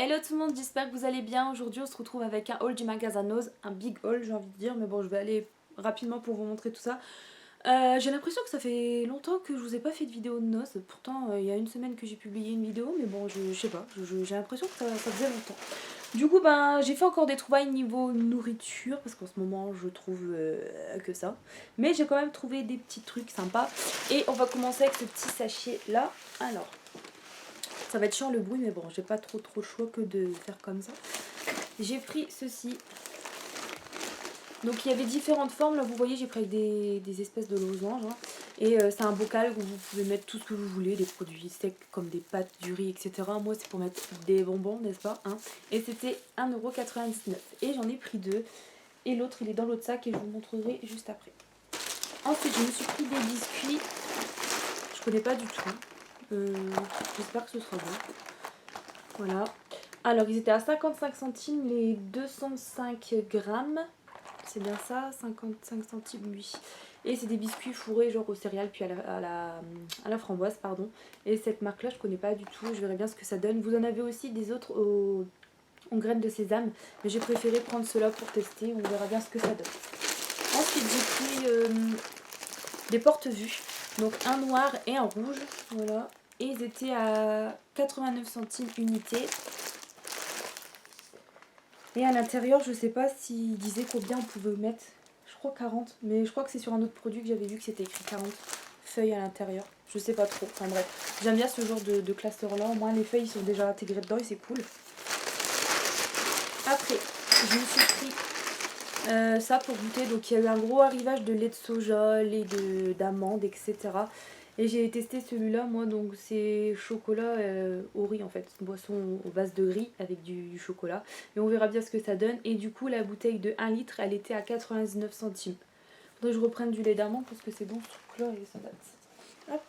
Hello tout le monde, j'espère que vous allez bien. Aujourd'hui on se retrouve avec un haul du magasin Nose, un big haul j'ai envie de dire, mais bon je vais aller rapidement pour vous montrer tout ça. J'ai l'impression que ça fait longtemps que je vous ai pas fait de vidéo de noces, pourtant il y a une semaine que j'ai publié une vidéo, mais bon je sais pas, j'ai l'impression que ça faisait longtemps. Du coup ben j'ai fait encore des trouvailles niveau nourriture, parce qu'en ce moment je trouve que ça, mais j'ai quand même trouvé des petits trucs sympas. Et on va commencer avec ce petit sachet là. Alors ça va être chiant le bruit, mais bon, j'ai pas trop le choix que de faire comme ça. J'ai pris ceci. Donc il y avait différentes formes, là vous voyez j'ai pris avec des espèces de losanges. Hein. Et c'est un bocal où vous pouvez mettre tout ce que vous voulez, des produits secs comme des pâtes, du riz, etc. Moi c'est pour mettre des bonbons, n'est-ce pas hein. Et c'était 1,99 €. Et j'en ai pris deux. Et l'autre il est dans l'autre sac et je vous montrerai juste après. Ensuite je me suis pris des biscuits. Je connais pas du tout. J'espère que ce sera bon. Voilà. Alors ils étaient à 55 centimes les 205 grammes. C'est bien ça, 55 centimes oui. Et c'est des biscuits fourrés genre aux céréales puis à la framboise pardon. Et cette marque là je connais pas du tout, je verrai bien ce que ça donne. Vous en avez aussi des autres aux graines de sésame. Mais j'ai préféré prendre ceux-là pour tester, on verra bien ce que ça donne. Ensuite j'ai pris des porte-vues. Donc un noir et un rouge. Voilà. Et ils étaient à 89 centimes unité. Et à l'intérieur, je sais pas s'il disait combien on pouvait mettre. Je crois 40. Mais je crois que c'est sur un autre produit que j'avais vu que c'était écrit 40 feuilles à l'intérieur. Je sais pas trop. Enfin bref. J'aime bien ce genre de classeur là. Au moins les feuilles sont déjà intégrées dedans et c'est cool. Après, je me suis pris ça pour goûter. Donc il y a eu un gros arrivage de lait de soja, lait d'amandes, etc. Et j'ai testé celui-là, moi, donc c'est chocolat au riz en fait, une boisson aux base de riz avec du chocolat. Et on verra bien ce que ça donne. Et du coup, la bouteille de 1 litre, elle était à 99 centimes. Faudrait que je reprenne du lait d'amande parce que c'est bon ce truc-là et ça date. Hop.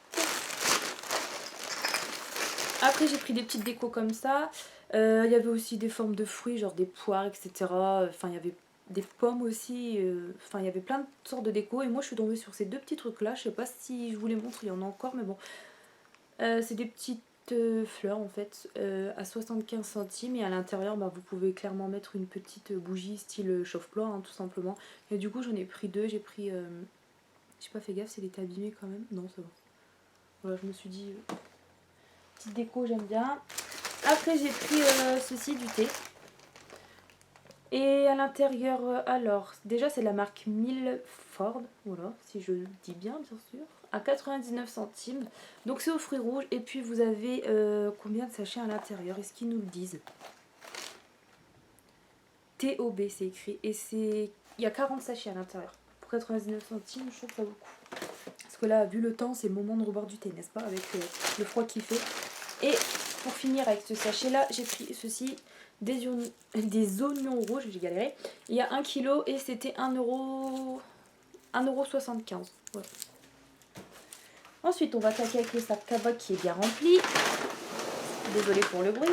Après, j'ai pris des petites décos comme ça. Il y avait aussi des formes de fruits, genre des poires, etc. Enfin, il y avait des pommes aussi, enfin il y avait plein de sortes de déco et moi je suis tombée sur ces deux petits trucs là, je sais pas si je vous les montre, il y en a encore mais bon. C'est des petites fleurs en fait à 75 centimes et à l'intérieur bah, vous pouvez clairement mettre une petite bougie style chauffe-plat hein, tout simplement. Et du coup j'en ai pris deux, j'ai pris, j'ai pas fait gaffe s'il était abîmé quand même, non ça va. Voilà je me suis dit, petite déco j'aime bien. Après j'ai pris ceci, du thé. Et à l'intérieur, alors, déjà c'est la marque Milford, voilà, si je le dis bien sûr, à 99 centimes. Donc c'est aux fruits rouges et puis vous avez combien de sachets à l'intérieur, est-ce qu'ils nous le disent? TOB c'est écrit et il y a 40 sachets à l'intérieur. Pour 99 centimes, je trouve que ça vaut le coup. Parce que là, vu le temps, c'est le moment de reboire du thé, n'est-ce pas? Avec le froid qu'il fait. Et pour finir avec ce sachet là, j'ai pris ceci, des oignons rouges, j'ai galéré. Il y a 1 kg et c'était 1,75 €. Voilà. Ensuite on va attaquer avec le sac Kaba qui est bien rempli. Désolée pour le bruit.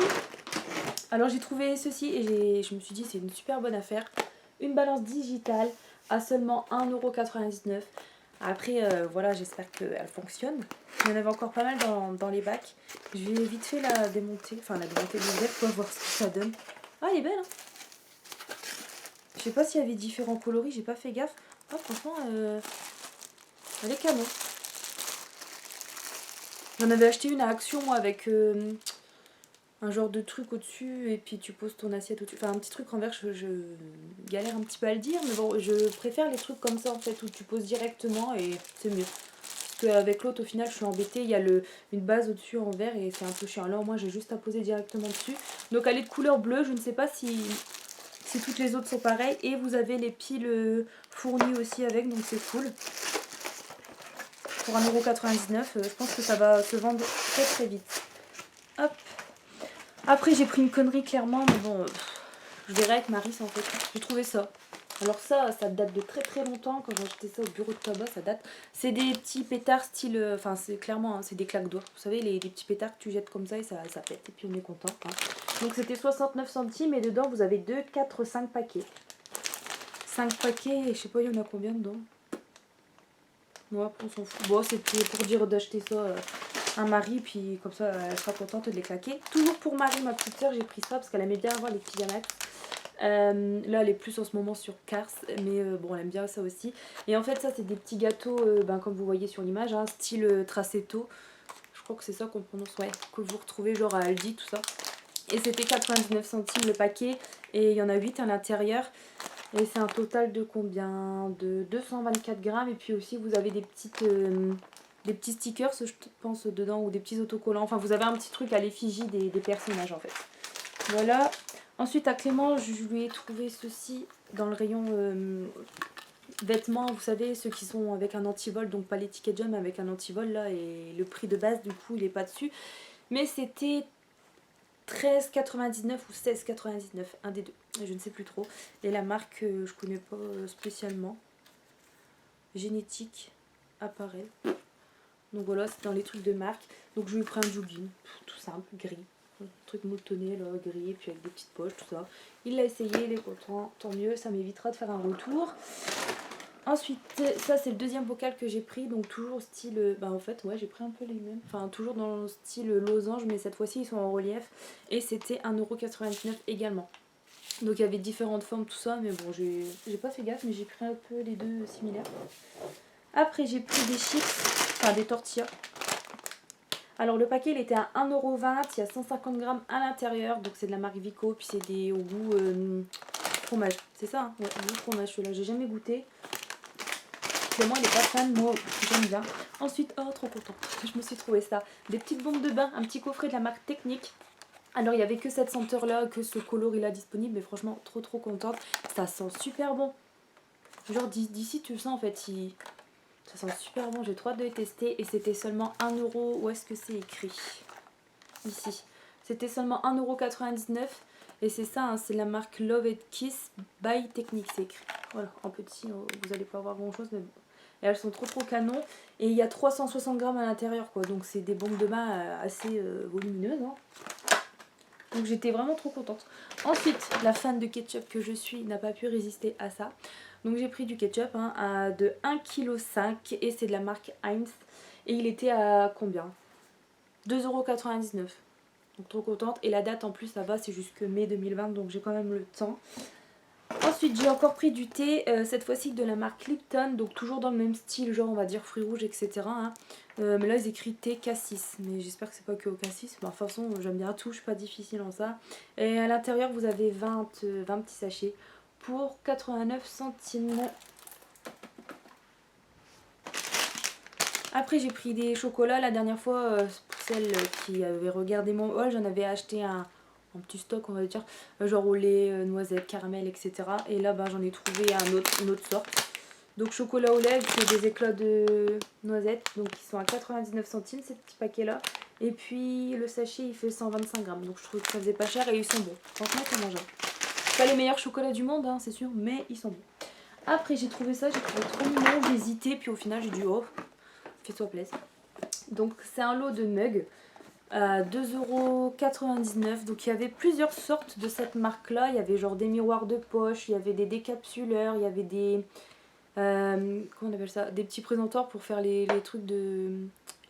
Alors j'ai trouvé ceci et je me suis dit c'est une super bonne affaire. Une balance digitale à seulement 1,99 €. Après voilà, j'espère qu'elle fonctionne. Il y en avait encore pas mal dans les bacs. Je vais vite fait la démonter, enfin la démonter, l'ouvrir pour voir ce que ça donne. Ah elle est belle hein. Je sais pas s'il y avait différents coloris, j'ai pas fait gaffe. Ah franchement elle est canon. J'en avais acheté une à Action moi avec un genre de truc au-dessus et puis tu poses ton assiette au-dessus. Enfin un petit truc en verre, je galère un petit peu à le dire, mais bon je préfère les trucs comme ça en fait où tu poses directement et c'est mieux. Parce qu'avec l'autre au final je suis embêtée, il y a une base au-dessus en verre et c'est un peu chiant. Là au moins j'ai juste à poser directement dessus. Donc elle est de couleur bleue, je ne sais pas si toutes les autres sont pareilles. Et vous avez les piles fournies aussi avec, donc c'est cool. Pour 1,99 €, je pense que ça va se vendre très très vite. Hop. Après j'ai pris une connerie clairement, mais bon, je verrai avec Maris en fait. J'ai trouvé ça. Alors ça date de très très longtemps, quand j'ai acheté ça au bureau de tabac, ça date. C'est des petits pétards style, enfin c'est clairement, hein, c'est des claques doigts. Vous savez les petits pétards que tu jettes comme ça et ça pète et puis on est content. Hein. Donc c'était 69 centimes et dedans vous avez 2, 4, 5 paquets. 5 paquets et je sais pas il y en a combien dedans. Bon après on s'en fout. Bon c'était pour dire d'acheter ça un mari, puis comme ça elle sera contente de les claquer. Toujours pour Marie, ma petite soeur, j'ai pris ça parce qu'elle aimait bien avoir les pyjamas. Là elle est plus en ce moment sur Cars, mais bon elle aime bien ça aussi. Et en fait ça c'est des petits gâteaux, comme vous voyez sur l'image, hein, style Tracetto. Je crois que c'est ça qu'on prononce, ouais, que vous retrouvez genre à Aldi, tout ça. Et c'était 99 centimes le paquet, et il y en a 8 à l'intérieur. Et c'est un total de combien? De 224 grammes. Et puis aussi vous avez des petits stickers je pense dedans, ou des petits autocollants. Enfin vous avez un petit truc à l'effigie des personnages en fait. Voilà. Ensuite à Clément je lui ai trouvé ceci dans le rayon vêtements. Vous savez ceux qui sont avec un antivol, donc pas les tickets jump, avec un antivol là. Et le prix de base du coup il est pas dessus. Mais c'était 13,99 ou 16,99, un des deux, je ne sais plus trop. Et la marque, je connais pas spécialement. Génétique appareil. Donc voilà, c'est dans les trucs de marque. Donc je lui ai pris un jogging, tout simple, gris. Un truc moutonné là, gris, et puis avec des petites poches, tout ça. Il l'a essayé, il est content, tant mieux, ça m'évitera de faire un retour. Ensuite, ça c'est le deuxième bocal que j'ai pris, donc toujours style, en fait ouais j'ai pris un peu les mêmes, enfin toujours dans le style losange, mais cette fois-ci ils sont en relief, et c'était 1,99€ également. Donc il y avait différentes formes, tout ça, mais bon j'ai pas fait gaffe, mais j'ai pris un peu les deux similaires. Après j'ai pris des chips, enfin des tortillas. Alors le paquet il était à 1,20€, il y a 150 grammes à l'intérieur, donc c'est de la marque Vico, puis c'est des au goût fromage, c'est ça hein, ouais, au goût fromage, celui-là j'ai jamais goûté. Clément il est pas fan, moi j'aime bien. Ensuite, oh trop content, je me suis trouvé ça. Des petites bombes de bain, un petit coffret de la marque Technique. Alors il n'y avait que cette senteur là, que ce coloris là disponible, mais franchement trop contente. Ça sent super bon. Genre d'ici tu le sens en fait, ça sent super bon, j'ai trop hâte de les tester. Et c'était seulement 1€, où est-ce que c'est écrit? Ici. C'était seulement 1,99€. Et c'est ça, hein, c'est la marque Love and Kiss by Technique, c'est écrit. Voilà, en petit, vous n'allez pas voir grand chose, mais bon. Et elles sont trop canon. Et il y a 360 grammes à l'intérieur, quoi. Donc c'est des bombes de bain assez volumineuses. Hein. Donc j'étais vraiment trop contente. Ensuite, la fan de ketchup que je suis n'a pas pu résister à ça. Donc j'ai pris du ketchup de 1,5 kg et c'est de la marque Heinz. Et il était à combien? 2,99€. Donc trop contente. Et la date en plus ça va, c'est jusque mai 2020, donc j'ai quand même le temps. Ensuite j'ai encore pris du thé, cette fois-ci de la marque Lipton, donc toujours dans le même style, genre on va dire fruits rouges, etc. Hein. Mais là ils écrivent thé cassis, mais j'espère que c'est pas que au cassis. De toute façon j'aime bien tout, je suis pas difficile en ça. Et à l'intérieur vous avez 20 petits sachets pour 89 centimes. Après j'ai pris des chocolats la dernière fois, pour celles qui avaient regardé mon haul, j'en avais acheté un petit stock on va dire, genre au lait, noisettes, caramel, etc. Et là j'en ai trouvé une autre sorte. Donc chocolat au lait, c'est des éclats de noisettes, donc ils sont à 99 centimes ces petits paquets là. Et puis le sachet il fait 125 grammes, donc je trouve que ça faisait pas cher et ils sont bons. Franchement c'est mangeable. Pas les meilleurs chocolats du monde hein, c'est sûr, mais ils sont bons. Après j'ai trouvé ça, j'ai trouvé trop mignon, j'ai hésité, puis au final j'ai dit oh, fais-toi plaisir. Donc c'est un lot de mugs à 2,99€. Donc il y avait plusieurs sortes de cette marque là. Il y avait genre des miroirs de poche, il y avait des décapsuleurs, il y avait des... comment on appelle ça? Des petits présentoirs pour faire les trucs de...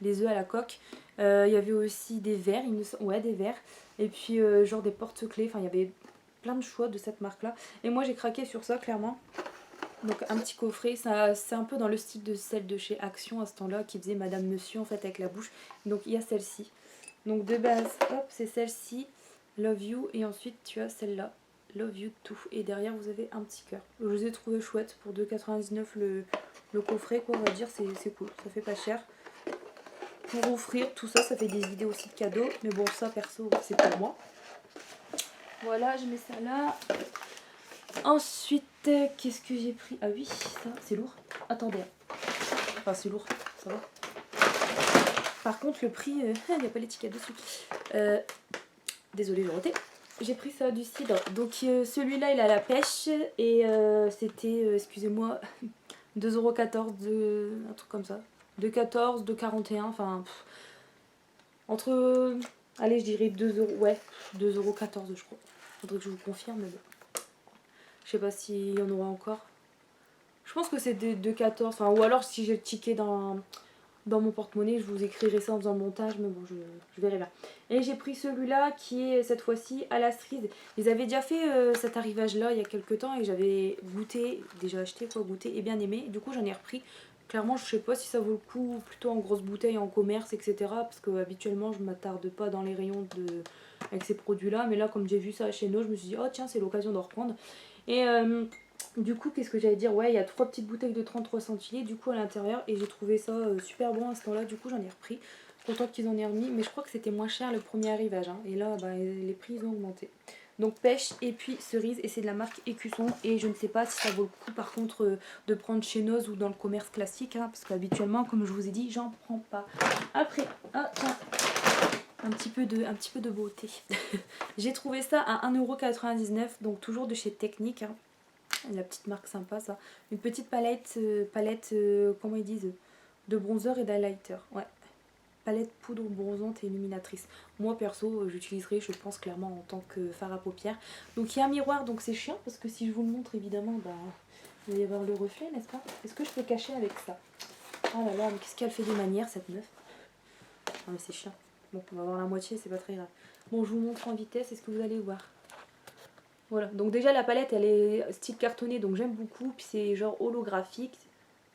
les œufs à la coque. Il y avait aussi des verres, ouais des verres. Et puis genre des porte-clés, enfin il y avait plein de choix de cette marque là. Et moi j'ai craqué sur ça clairement. Donc un petit coffret, c'est un peu dans le style de celle de chez Action à ce temps-là qui faisait Madame Monsieur en fait avec la bouche. Donc il y a celle-ci. Donc de base, hop, c'est celle-ci, Love You, et ensuite tu as celle-là, Love You Too. Et derrière vous avez un petit cœur. Je les ai trouvés chouettes pour 2,99€ le coffret quoi, on va dire, c'est cool, ça fait pas cher. Pour offrir tout ça, ça fait des idées aussi de cadeaux, mais bon ça perso c'est pour moi. Voilà, je mets ça là. Ensuite, qu'est-ce que j'ai pris? Ah oui, ça, c'est lourd. Attendez. Enfin, c'est lourd, ça va. Par contre, le prix, il n'y a pas l'étiquette dessus. Désolée, j'ai raté. J'ai pris ça du cidre. Donc, celui-là, il a la pêche. Et c'était, excusez-moi, 2,14€, un truc comme ça. 2,14€, 2,41€, enfin... entre... allez, je dirais 2€, ouais, 2,14€ je crois. Faudrait que je vous confirme, mais bon. Je sais pas s'il y en aura encore. Je pense que c'est de 14, enfin, ou alors si j'ai tické dans dans mon porte-monnaie. Je vous écrirai ça en faisant le montage, mais bon, je verrai bien. Et j'ai pris celui-là qui est cette fois-ci à la cerise. Ils avaient déjà fait cet arrivage-là il y a quelques temps et j'avais goûté, déjà acheté quoi, goûté et bien aimé. Du coup, j'en ai repris. Clairement, je sais pas si ça vaut le coup, plutôt en grosse bouteille, en commerce, etc. Parce que habituellement, je m'attarde pas dans les rayons avec ces produits-là. Mais là, comme j'ai vu ça chez nous, je me suis dit, oh tiens, c'est l'occasion d'en reprendre. Et du coup, qu'est-ce que j'allais dire? Ouais, il y a 3 petites bouteilles de 33 centilitres du coup à l'intérieur. Et j'ai trouvé ça super bon à ce temps-là. Du coup, j'en ai repris. Contente qu'ils en aient remis. Mais je crois que c'était moins cher le premier arrivage. Hein. Et là, bah, les prix ils ont augmenté. Donc pêche et puis cerise. Et c'est de la marque Écusson. Et je ne sais pas si ça vaut le coup par contre de prendre chez Noz ou dans le commerce classique. Hein, parce qu'habituellement, comme je vous ai dit, j'en prends pas. Après, ah tiens, un petit peu de beauté. J'ai trouvé ça à 1,99 €. Donc toujours de chez Technique. Hein. La petite marque sympa ça. Une petite palette, comment ils disent, de bronzer et d'highlighter. Ouais. Palette poudre bronzante et illuminatrice. Moi perso j'utiliserai je pense clairement en tant que fard à paupières. Donc il y a un miroir donc c'est chiant parce que si je vous le montre évidemment bah, il va y avoir le reflet n'est-ce pas? Est-ce que je peux cacher avec ça? Oh là là mais qu'est-ce qu'elle fait des manières cette meuf? Ah mais c'est chiant. Bon on va voir la moitié c'est pas très grave. Bon je vous montre en vitesse, est-ce que vous allez voir? Voilà, donc déjà la palette elle est style cartonné donc j'aime beaucoup, puis c'est genre holographique,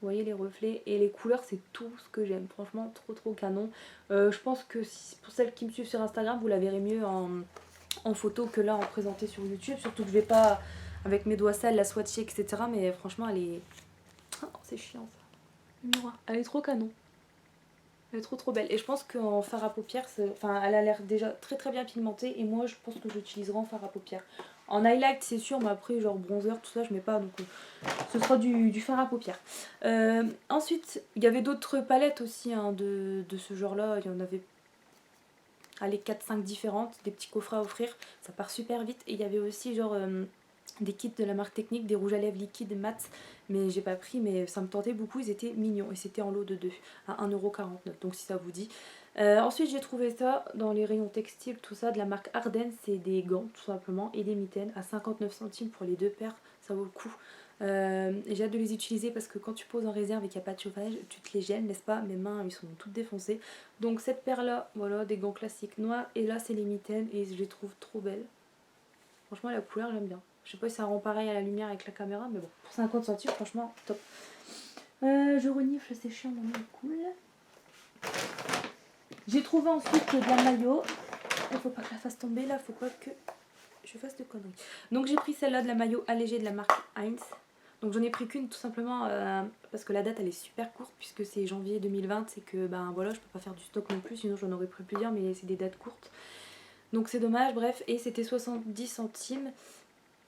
vous voyez les reflets et les couleurs c'est tout ce que j'aime, franchement trop canon. Je pense que si, pour celles qui me suivent sur Instagram vous la verrez mieux en photo que là en présenté sur YouTube, surtout que je vais pas avec mes doigts sales la swatcher etc. Mais franchement elle est... Oh c'est chiant ça, le miroir, elle est trop canon. Elle est trop belle et je pense qu'en fard à paupières, enfin elle a l'air déjà très bien pigmentée et moi je pense que je l'utiliserai en fard à paupières. En highlight c'est sûr mais après genre bronzer tout ça je mets pas donc ce sera du fard à paupières. Ensuite il y avait d'autres palettes aussi hein, de ce genre là, il y en avait allez 4-5 différentes, des petits coffrets à offrir, ça part super vite et il y avait aussi genre... des kits de la marque Technique, des rouges à lèvres liquides mat, mais j'ai pas pris, mais ça me tentait beaucoup, ils étaient mignons et c'était en lot de 2 à 1,49 €, donc si ça vous dit. Ensuite j'ai trouvé ça dans les rayons textiles, tout ça, de la marque Ardennes, c'est des gants tout simplement et des mitaines à 59 centimes pour les 2 paires, ça vaut le coup. Et j'ai hâte de les utiliser parce que quand tu poses en réserve et qu'il n'y a pas de chauffage, tu te les gèles, n'est-ce pas? Mes mains ils sont toutes défoncées. Donc cette paire là, voilà, des gants classiques noirs et là c'est les mitaines et je les trouve trop belles. Franchement la couleur j'aime bien. Je sais pas si ça rend pareil à la lumière avec la caméra, mais bon, pour 50 centimes, franchement, top. Je renifle, c'est chiant, mais cool. J'ai trouvé ensuite de la maillot. Il faut pas que je la fasse tomber là, faut pas que je fasse de conneries. Donc j'ai pris celle-là de la maillot allégée de la marque Heinz. Donc j'en ai pris qu'une tout simplement parce que la date elle est super courte puisque c'est janvier 2020, c'est que ben voilà, je peux pas faire du stock non plus, sinon j'en aurais pris plusieurs, mais c'est des dates courtes. Donc c'est dommage, bref, et c'était 70 centimes.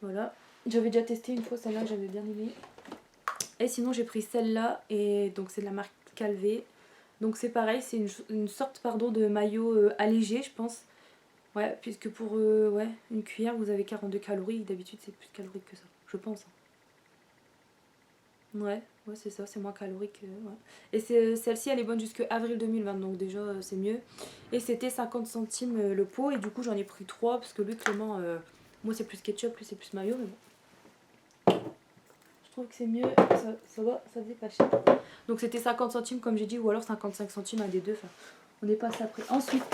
Voilà, j'avais déjà testé une fois celle-là, j'avais bien aimé. Et sinon j'ai pris celle-là, et donc c'est de la marque Calvé. Donc c'est pareil, c'est une sorte pardon, de maillot allégé je pense. Ouais, puisque pour ouais, une cuillère vous avez 42 calories, d'habitude c'est plus calorique que ça, je pense. Ouais, c'est ça, c'est moins calorique. Ouais. Et celle-ci elle est bonne jusqu'à avril 2020, donc déjà c'est mieux. Et c'était 50 centimes le pot, et du coup j'en ai pris 3 parce que lui Clément, moi c'est plus ketchup, lui c'est plus mayo, mais bon. Je trouve que c'est mieux, ça faisait pas cher. Donc c'était 50 centimes comme j'ai dit, ou alors 55 centimes un des deux, enfin on est passé après. Ensuite,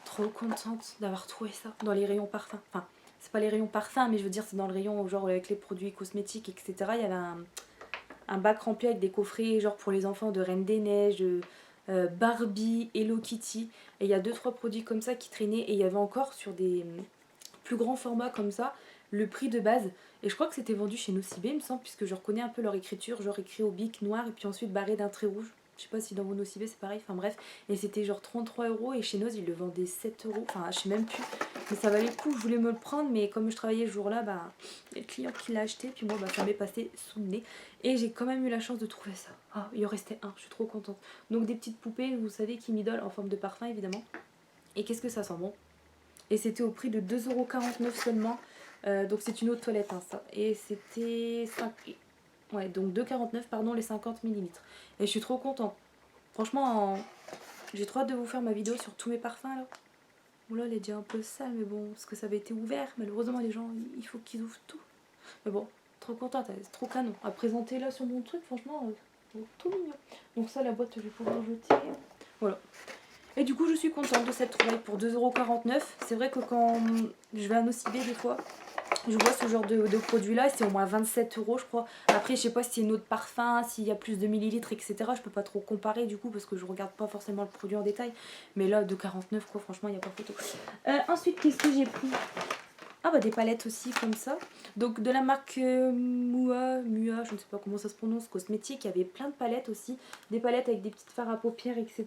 trop contente d'avoir trouvé ça dans les rayons parfums. Enfin, c'est pas les rayons parfums, mais je veux dire c'est dans le rayon genre avec les produits cosmétiques, etc. Il y avait un bac rempli avec des coffrets genre pour les enfants de Reine des Neiges, Barbie, Hello Kitty. Et il y a 2-3 produits comme ça qui traînaient. Et il y avait encore sur des plus grands formats comme ça le prix de base. Et je crois que c'était vendu chez Nocibé il me semble, puisque je reconnais un peu leur écriture, genre écrit au bic noir et puis ensuite barré d'un trait rouge. Je sais pas si dans vos Nocibé c'est pareil, enfin bref. Et c'était genre 33 € et chez Noz ils le vendaient 7 €, enfin je sais même plus. Mais ça valait le coup, je voulais me le prendre, mais comme je travaillais ce jour-là, bah, il y a le client qui l'a acheté, puis moi bah, ça m'est passé sous le nez. Et j'ai quand même eu la chance de trouver ça. Ah, il en restait un, je suis trop contente. Donc des petites poupées, vous savez, qui m'idolent en forme de parfum évidemment. Et qu'est-ce que ça sent bon. Et c'était au prix de 2,49 € seulement. Donc c'est une eau de toilette hein, ça. Et c'était 5... Ouais, donc 2,49 pardon, les 50 ml. Et je suis trop contente. Franchement, j'ai trop hâte de vous faire ma vidéo sur tous mes parfums là. Bon là elle est déjà un peu sale mais bon, parce que ça avait été ouvert. Malheureusement les gens, il faut qu'ils ouvrent tout. Mais bon, trop contente, c'est trop canon. À présenter là sur mon truc, franchement, trop mignon. Donc ça, la boîte, je vais pouvoir jeter. Voilà. Et du coup, je suis contente de cette trouvaille pour 2,49 €. C'est vrai que quand je vais à Nocibé des fois, je vois ce genre de produit là, c'est au moins 27 € je crois. Après, je sais pas si c'est une eau de parfum, s'il y a plus de millilitres, etc. Je peux pas trop comparer du coup parce que je regarde pas forcément le produit en détail. Mais là, de 49 quoi, franchement, il n'y a pas photo. Ensuite, qu'est-ce que j'ai pris? Ah bah des palettes aussi comme ça. Donc de la marque Mua, je ne sais pas comment ça se prononce, cosmétique. Il y avait plein de palettes aussi. Des palettes avec des petites fards à paupières, etc.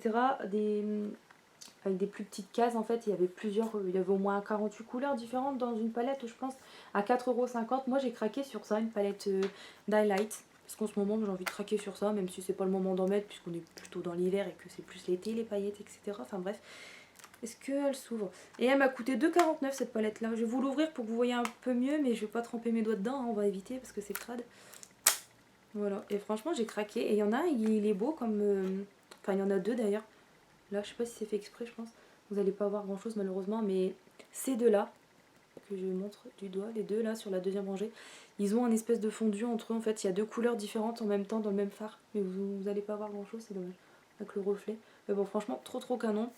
Avec des plus petites cases en fait. Il y avait il y avait au moins 48 couleurs différentes dans une palette je pense. À 4,50 €. Moi j'ai craqué sur ça, une palette d'highlight. Parce qu'en ce moment j'ai envie de craquer sur ça, même si c'est pas le moment d'en mettre puisqu'on est plutôt dans l'hiver et que c'est plus l'été, les paillettes, etc. Enfin bref. Est-ce qu'elle s'ouvre? Et elle m'a coûté 2,49 € cette palette là. Je vais vous l'ouvrir pour que vous voyez un peu mieux, mais je vais pas tremper mes doigts dedans, hein, on va éviter parce que c'est crade. Voilà, et franchement j'ai craqué. Et il y en a un, il est beau comme... Enfin il y en a deux d'ailleurs. Là je sais pas si c'est fait exprès je pense. Vous allez pas voir grand chose malheureusement, mais ces deux là, que je montre du doigt, les deux là sur la deuxième rangée, ils ont un espèce de fondu entre eux en fait. Il y a deux couleurs différentes en même temps dans le même fard. Mais vous allez pas voir grand chose, c'est dommage. Avec le reflet. Mais bon franchement trop canon.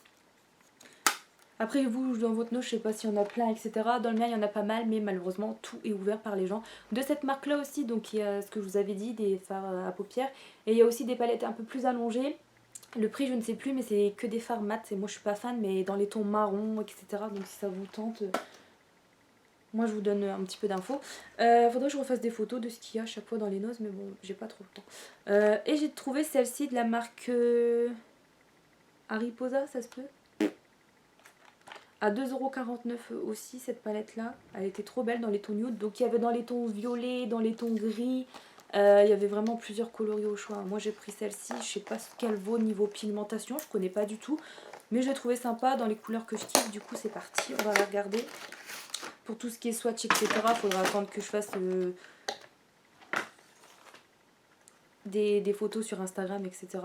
Après vous, dans votre nose, je sais pas s'il y en a plein, etc. Dans le mien, il y en a pas mal, mais malheureusement, tout est ouvert par les gens. De cette marque-là aussi, donc il y a ce que je vous avais dit, des fards à paupières. Et il y a aussi des palettes un peu plus allongées. Le prix, je ne sais plus, mais c'est que des fards mat. Et moi, je suis pas fan, mais dans les tons marron, etc. Donc si ça vous tente, moi, je vous donne un petit peu d'infos. Faudrait que je refasse des photos de ce qu'il y a à chaque fois dans les noses, mais bon, j'ai pas trop le temps. Et j'ai trouvé celle-ci de la marque Hariposa, ça se peut à 2,49 € aussi cette palette là. Elle était trop belle dans les tons nude. Donc il y avait dans les tons violets, dans les tons gris. Il y avait vraiment plusieurs coloris au choix. Moi j'ai pris celle-ci. Je sais pas ce qu'elle vaut niveau pigmentation. Je connais pas du tout. Mais je l'ai trouvée sympa dans les couleurs que je kiffe. Du coup c'est parti. On va la regarder. Pour tout ce qui est swatch etc. Il faudra attendre que je fasse des photos sur Instagram etc.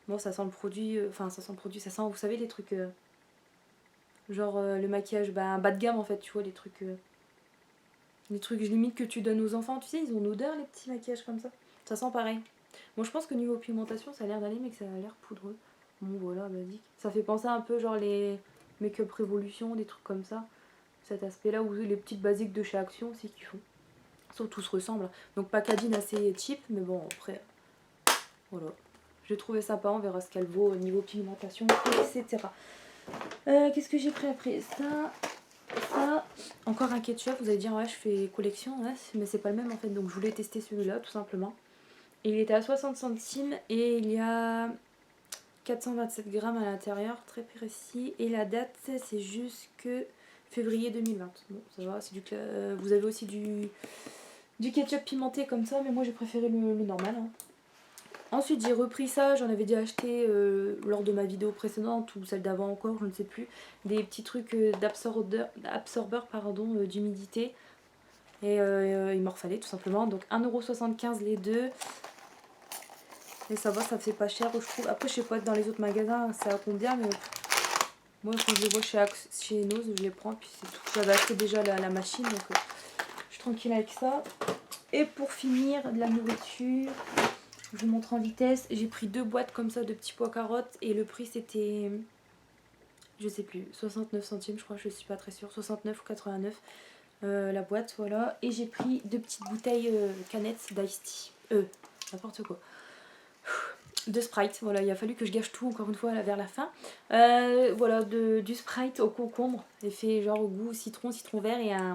Bon ça sent le produit. Enfin ça sent le produit. Ça sent vous savez les trucs... genre le maquillage bas de gamme en fait, tu vois, les trucs limite que tu donnes aux enfants, tu sais, ils ont une odeur les petits maquillages comme ça. Ça sent pareil. Bon, je pense que niveau pigmentation, ça a l'air d'aller, mais que ça a l'air poudreux. Bon, voilà, basique. Ça fait penser un peu genre les Make-up Révolution, des trucs comme ça. Cet aspect-là, ou les petites basiques de chez Action aussi qui font. Sauf tout se ressemble. Donc packaging assez cheap, mais bon, après, voilà. J'ai trouvé sympa, on verra ce qu'elle vaut au niveau pigmentation, etc. Qu'est-ce que j'ai pris après ça, encore un ketchup. Vous allez dire ouais je fais collection, ouais, mais c'est pas le même en fait, donc je voulais tester celui-là tout simplement. Et il était à 60 centimes et il y a 427 grammes à l'intérieur, très précis. Et la date c'est jusque février 2020. Bon ça va, c'est vous avez aussi du ketchup pimenté comme ça, mais moi j'ai préféré le normal, hein. Ensuite j'ai repris ça, j'en avais déjà acheté lors de ma vidéo précédente ou celle d'avant encore, je ne sais plus. Des petits trucs d'absorbeur d'humidité. Et il m'en refallait tout simplement. Donc 1,75 € les deux. Et ça va, ça fait pas cher je trouve. Après je sais pas dans les autres magasins c'est à combien, mais moi quand je les vois chez Nose je les prends puis c'est tout. J'avais acheté déjà la machine donc je suis tranquille avec ça. Et pour finir de la nourriture... Je vous montre en vitesse. J'ai pris deux boîtes comme ça de petits pois carottes. Et le prix c'était... Je sais plus. 69 centimes je crois. Je suis pas très sûre. 69 ou 89 la boîte. Voilà. Et j'ai pris deux petites bouteilles canettes d'Ice Tea. N'importe quoi. De Sprite. Voilà. Il a fallu que je gâche tout encore une fois vers la fin. Voilà. Du Sprite au concombre. Effet genre au goût citron vert et un...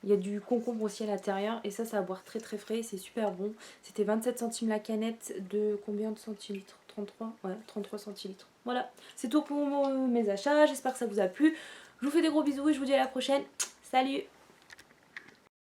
Il y a du concombre aussi à l'intérieur et ça va boire très très frais, c'est super bon. C'était 27 centimes la canette de combien de centilitres? 33? Ouais, 33 centilitres. Voilà, c'est tout pour mes achats, j'espère que ça vous a plu. Je vous fais des gros bisous et je vous dis à la prochaine. Salut!